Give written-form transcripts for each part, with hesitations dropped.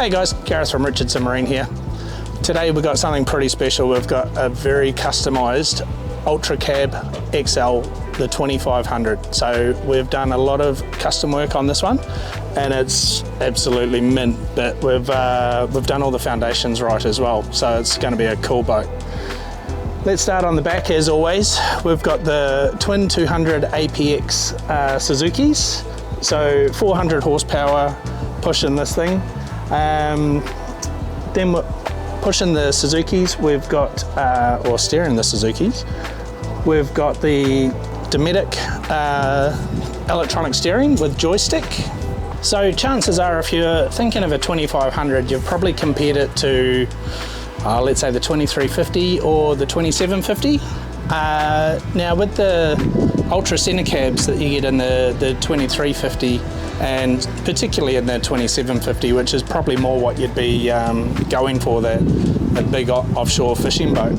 Hey guys, Gareth from Richardson Marine here. Today we've got something pretty special. We've got a very customised Ultracab XL, the 2500. So we've done a lot of custom work on this one and it's absolutely mint, but we've done all the foundations right as well. So it's going to be a cool boat. Let's start on the back as always. We've got the twin 200 APX Suzukis. So 400 horsepower pushing this thing. Then we're pushing the Suzukis, we've got, or steering the Suzukis, we've got the Dometic electronic steering with joystick. So chances are if you're thinking of a 2500, you've probably compared it to, let's say the 2350 or the 2750. Now with the ultra center cabs that you get in the 2350 and particularly in the 2750, which is probably more what you'd be going for, that big offshore fishing boat,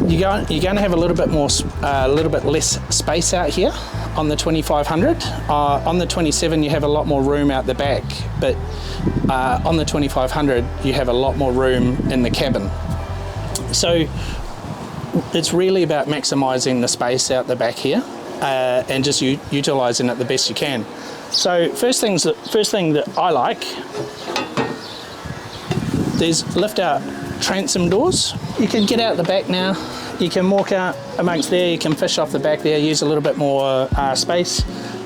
you're going to have a little bit less space out here on the 2500. On the 27 you have a lot more room out the back, but on the 2500 you have a lot more room in the cabin. So it's really about maximising the space out the back here and just utilising it the best you can. So first thing that I like, there's lift out transom doors. You can get out the back now, you can walk out amongst there, you can fish off the back there, use a little bit more space.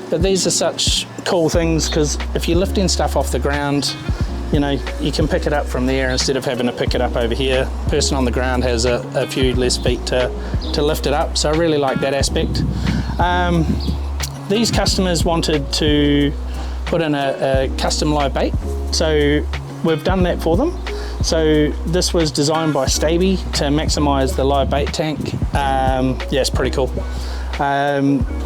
But these are such cool things because if you're lifting stuff off the ground, you know, you can pick it up from there instead of having to pick it up over here. Person on the ground has a few less feet to lift it up, so I really like that aspect. These customers wanted to put in a custom live bait, so we've done that for them. So this was designed by Staby to maximise the live bait tank. Yeah, it's pretty cool.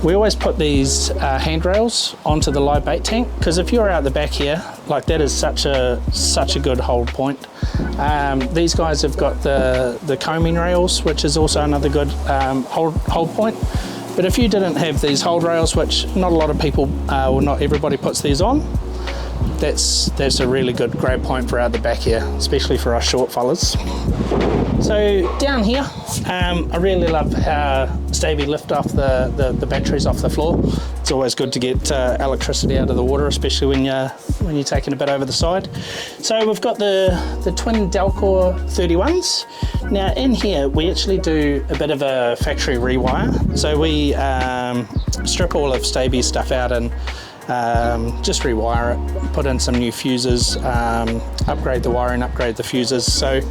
We always put these handrails onto the live bait tank because if you're out the back here, like that is such a good hold point. These guys have got the combing rails, which is also another good hold point. But if you didn't have these hold rails, which not a lot of people, or not everybody puts these on, that's a really good grab point for out the back here, especially for us short fellas. So down here, I really love how Staby lift off the batteries off the floor. It's always good to get electricity out of the water, especially when you're taking a bit over the side. So we've got the twin Delcor 31s. Now in here we actually do a bit of a factory rewire. So we strip all of Staby's stuff out and just rewire it, put in some new fuses, upgrade the wiring, upgrade the fuses. So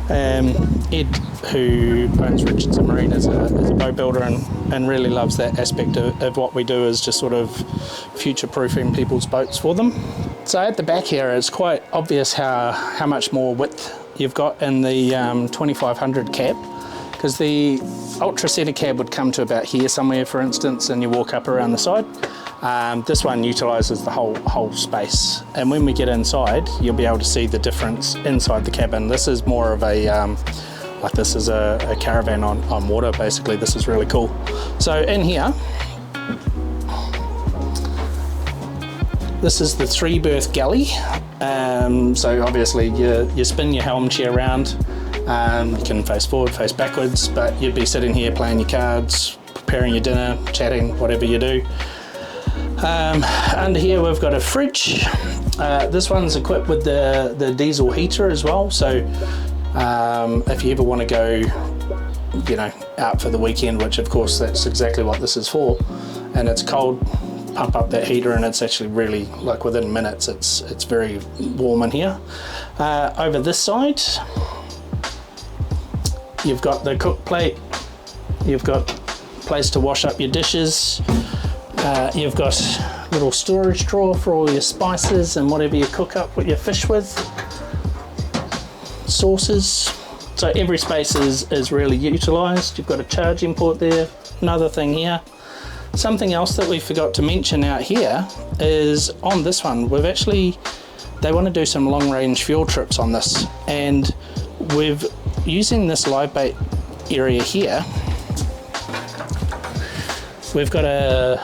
Ed, who owns Richardson Marine, is a boat builder and really loves that aspect of what we do, is just sort of future-proofing people's boats for them. So at the back here, it's quite obvious how much more width you've got in the 2500 cab, because the Ultra Center cab would come to about here somewhere, for instance, and you walk up around the side. This one utilises the whole space, and when we get inside you'll be able to see the difference inside the cabin. This is more of a like this is a caravan on water basically. This is really cool. So in here, this is the 3-berth galley. So obviously you spin your helm chair around, you can face forward, face backwards, but you'd be sitting here playing your cards, preparing your dinner, chatting, whatever you do. Under here we've got a fridge. This one's equipped with the diesel heater as well, so if you ever want to go, you know, out for the weekend, which of course that's exactly what this is for, and it's cold, pump up that heater and it's actually really, like within minutes, it's very warm in here. Over this side you've got the cook plate, you've got place to wash up your dishes, you've got little storage drawer for all your spices and whatever you cook up with your fish with. Sauces. So every space is really utilised. You've got a charging port there. Another thing here. Something else that we forgot to mention out here is on this one, they want to do some long range fuel trips on this, and we've using this live bait area here, we've got a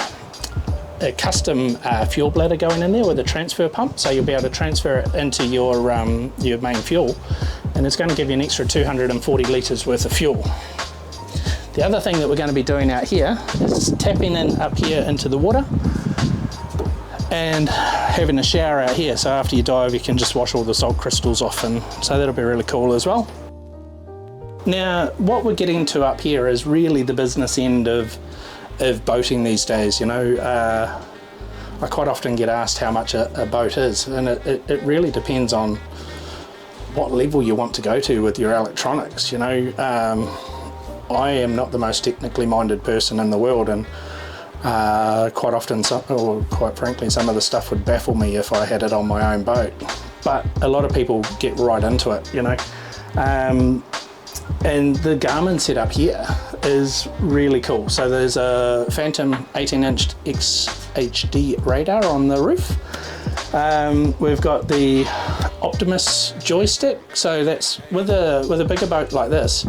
custom fuel bladder going in there with a transfer pump, so you'll be able to transfer it into your main fuel, and it's going to give you an extra 240 litres worth of fuel. The other thing that we're going to be doing out here is tapping in up here into the water and having a shower out here, so after you dive you can just wash all the salt crystals off, and so that'll be really cool as well. Now what we're getting to up here is really the business end of boating these days. You know, I quite often get asked how much a boat is, and it really depends on what level you want to go to with your electronics. You know, I am not the most technically minded person in the world, and quite often, or quite frankly, some of the stuff would baffle me if I had it on my own boat. But a lot of people get right into it, you know. And the Garmin setup here is really cool. So there's a Phantom 18-inch XHD radar on the roof. We've got the Optimus joystick. So that's with a bigger boat like this,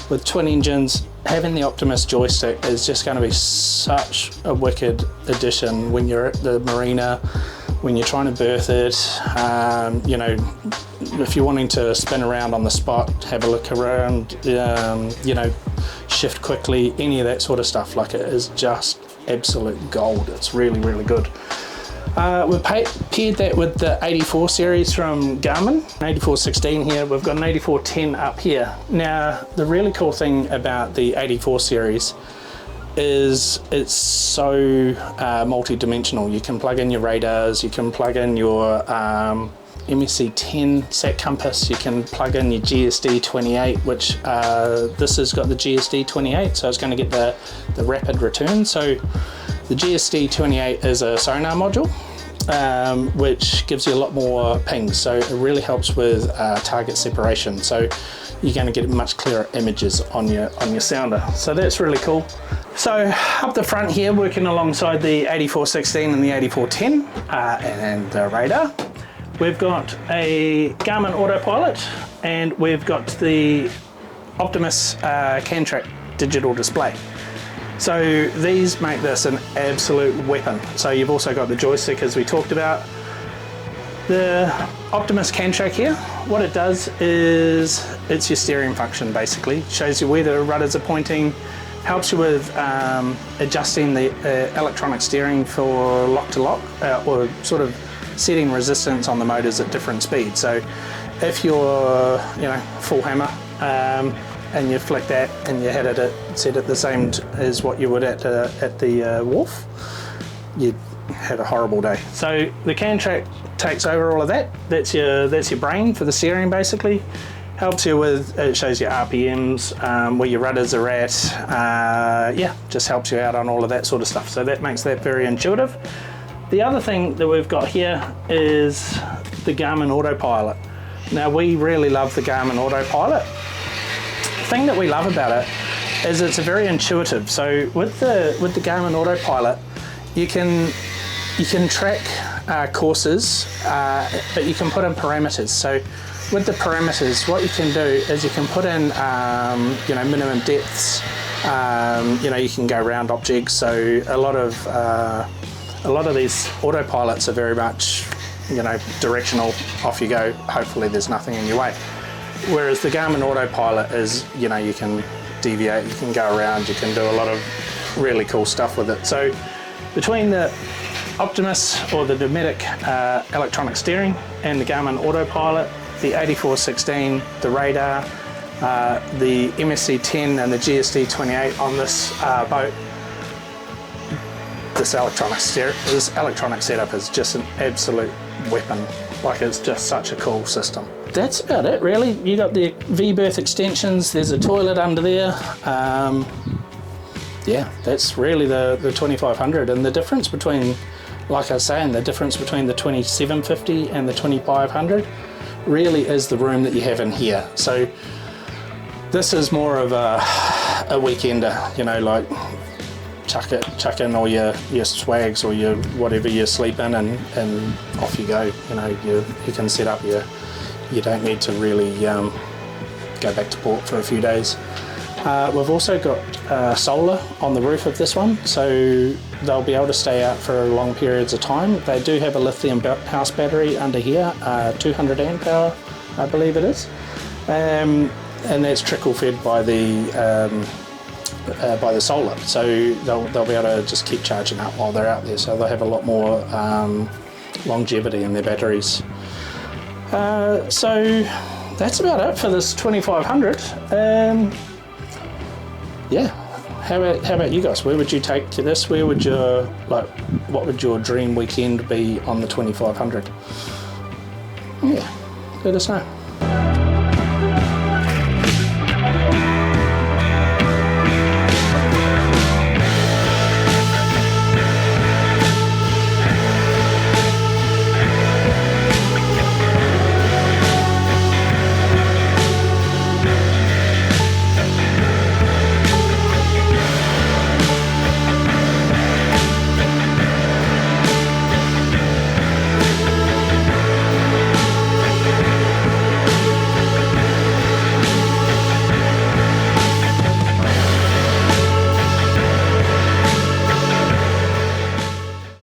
with twin engines, having the Optimus joystick is just going to be such a wicked addition when you're at the marina, when you're trying to berth it. You know, if you're wanting to spin around on the spot, have a look around, you know, shift quickly, any of that sort of stuff, like it is just absolute gold. It's really, really good. We've paired that with the 84 series from Garmin, 8416 here. We've got an 8410 up here. Now, the really cool thing about the 84 series is it's so multi-dimensional. You can plug in your radars, you can plug in your MSC10 sat compass, you can plug in your GSD28, which this has got the GSD28, so it's going to get the rapid return. So the GSD28 is a sonar module, which gives you a lot more pings, so it really helps with target separation. So you're going to get much clearer images on your sounder. So that's really cool. So up the front here, working alongside the 8416 and the 8410 and the radar, we've got a Garmin autopilot, and we've got the Optimus CanTrack digital display. So these make this an absolute weapon. So you've also got the joystick, as we talked about. The Optimus CanTrack here, what it does is it's your steering function basically. It shows you where the rudders are pointing, helps you with adjusting the electronic steering for lock to lock, or sort of setting resistance on the motors at different speeds. So if you're, you know, full hammer, and you flick that and you had it set at the same as what you would at the wharf, you'd have a horrible day. So the CanTrack takes over all of that. That's your brain for the steering basically. Helps you with, it shows you RPMs, where your rudders are at, yeah, just helps you out on all of that sort of stuff. So that makes that very intuitive. The other thing that we've got here is the Garmin Autopilot. Now we really love the Garmin Autopilot. The thing that we love about it is it's very intuitive. So with the Garmin Autopilot, you can track courses, but you can put in parameters. So with the parameters, what you can do is you can put in you know, minimum depths. You know, you can go around objects. So a lot of these autopilots are very much, you know, directional, off you go, hopefully there's nothing in your way. Whereas the Garmin Autopilot is, you know, you can deviate, you can go around, you can do a lot of really cool stuff with it. So between the Optimus or the Dometic electronic steering and the Garmin Autopilot, the 8416, the radar, the MSC10 and the GSD28 on this boat, this electronic setup is just an absolute weapon. Like, it's just such a cool system. That's about it really. You got the V-berth extensions, there's a toilet under there. Yeah, that's really the 2500, and the difference between like I was saying, the difference between the 2750 and the 2500 really is the room that you have in here. So this is more of a weekender, you know, like chuck in all your swags or your whatever you sleep in, and off you go. You know, you can set up you don't need to really go back to port for a few days. We've also got solar on the roof of this one, so they'll be able to stay out for long periods of time. They do have a lithium house battery under here, 200 amp hour, I believe it is, and that's trickle fed by the solar, so they'll be able to just keep charging up while they're out there, so they'll have a lot more longevity in their batteries. So that's about it for this 2500. Yeah, how about you guys? Where would you take this? Where would what would your dream weekend be on the 2500? Yeah, let us know.